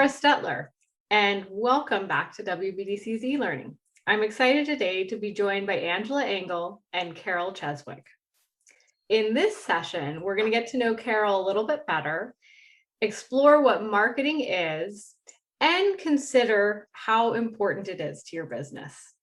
Laura Stetler, and welcome back to WBDC's e-learning. I'm excited today to be joined by Angela Engel and Carol Cheswick. In this session, we're going to get to know Carol a little bit better, explore what marketing is, and consider how important it is to your business.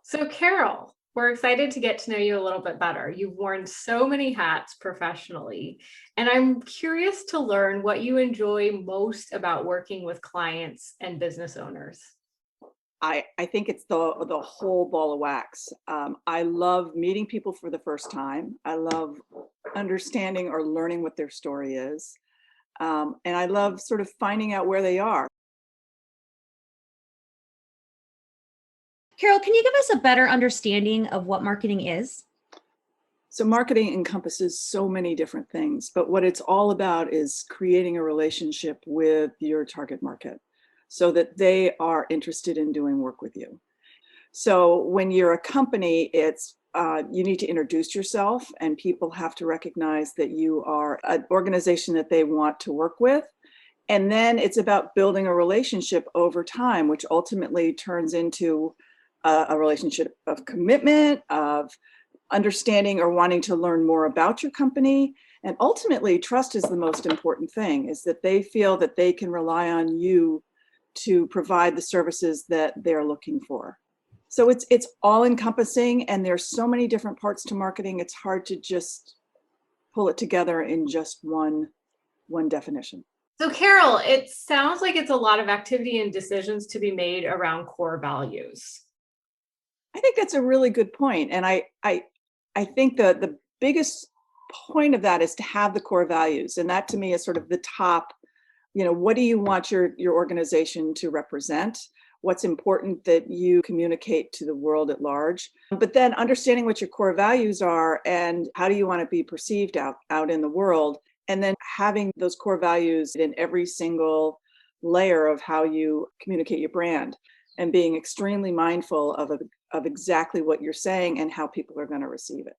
So Carol, we're excited to get to know you a little bit better. You've worn so many hats professionally, and I'm curious to learn what you enjoy most about working with clients and business owners. I think it's the whole ball of wax. I love meeting people for the first time. I love understanding or learning what their story is. And I love sort of finding out where they are. Carol, can you give us a better understanding of what marketing is? So marketing encompasses so many different things, but what it's all about is creating a relationship with your target market so that they are interested in doing work with you. So when you're a company, it's you need to introduce yourself, and people have to recognize that you are an organization that they want to work with. And then it's about building a relationship over time, which ultimately turns into a relationship of commitment, of understanding or wanting to learn more about your company. And ultimately, trust is the most important thing, is that they feel that they can rely on you to provide the services that they're looking for. So it's all encompassing, and there's so many different parts to marketing. It's hard to just pull it together in just one definition. So Carol, it sounds like it's a lot of activity and decisions to be made around core values. I think that's a really good point. And I think the biggest point of that is to have the core values. And that to me is sort of the top, what do you want your organization to represent? What's important that you communicate to the world at large? But then understanding what your core values are and how do you want to be perceived out in the world? And then having those core values in every single layer of how you communicate your brand, and being extremely mindful of exactly what you're saying and how people are going to receive it.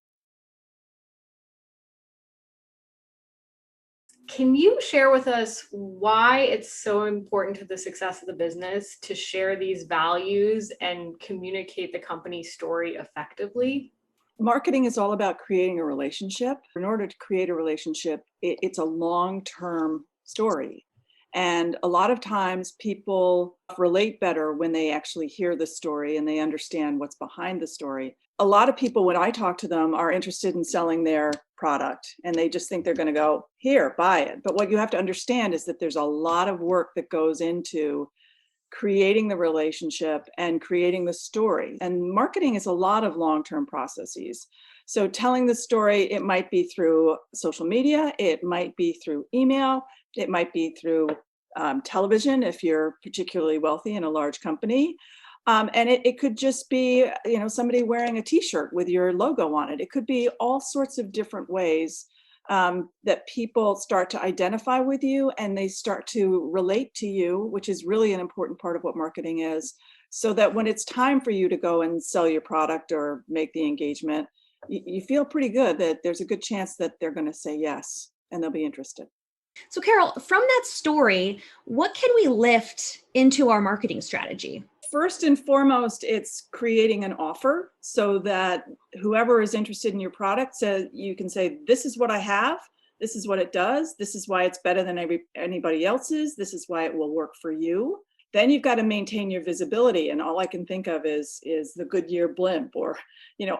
Can you share with us why it's so important to the success of the business to share these values and communicate the company's story effectively? Marketing is all about creating a relationship. In order to create a relationship, it's a long-term story. And a lot of times people relate better when they actually hear the story and they understand what's behind the story. A lot of people, when I talk to them, are interested in selling their product, and they just think they're going to go, here, buy it. But what you have to understand is that there's a lot of work that goes into creating the relationship and creating the story. And marketing is a lot of long-term processes. So telling the story, it might be through social media, it might be through email, it might be through television if you're particularly wealthy in a large company. And it could just be, somebody wearing a t-shirt with your logo on it. It could be all sorts of different ways that people start to identify with you and they start to relate to you, which is really an important part of what marketing is. So that when it's time for you to go and sell your product or make the engagement, you feel pretty good that there's a good chance that they're going to say yes and they'll be interested. So Carol, from that story, what can we lift into our marketing strategy? First and foremost, it's creating an offer so that whoever is interested in your product says, you can say, this is what I have, this is what it does, this is why it's better than anybody else's, this is why it will work for you. Then you've got to maintain your visibility. And all I can think of is the Goodyear blimp, or,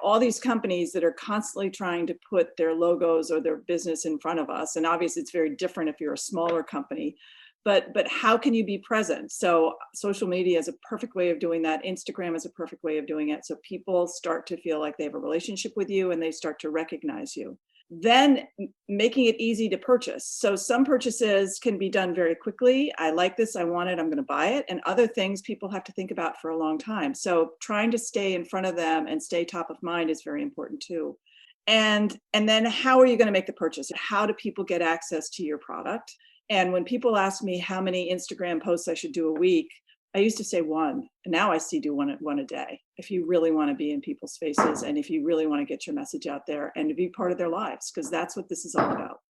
all these companies that are constantly trying to put their logos or their business in front of us. And obviously it's very different if you're a smaller company, but how can you be present? So social media is a perfect way of doing that. Instagram is a perfect way of doing it. So people start to feel like they have a relationship with you and they start to recognize you. Then making it easy to purchase. So some purchases can be done very quickly. I like this, I want it, I'm going to buy it. And other things people have to think about for a long time. So trying to stay in front of them and stay top of mind is very important too. And then how are you going to make the purchase? How do people get access to your product? And when people ask me how many Instagram posts I should do a week, I used to say one, and now I see do one a day. If you really want to be in people's faces and if you really want to get your message out there and to be part of their lives, because that's what this is all about.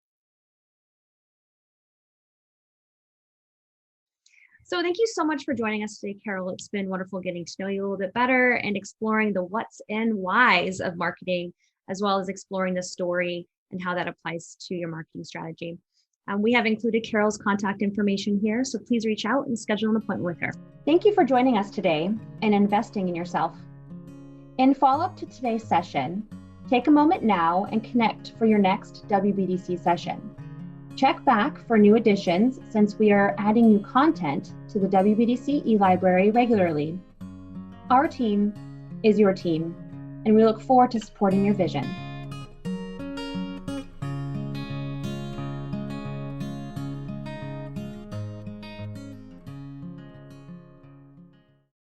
So thank you so much for joining us today, Carol. It's been wonderful getting to know you a little bit better and exploring the what's and whys of marketing, as well as exploring the story and how that applies to your marketing strategy. We have included Carol's contact information here, so please reach out and schedule an appointment with her. Thank you for joining us today and investing in yourself. In follow-up to today's session, take a moment now and connect for your next WBDC session. Check back for new additions since we are adding new content to the WBDC e-library regularly. Our team is your team, and we look forward to supporting your vision.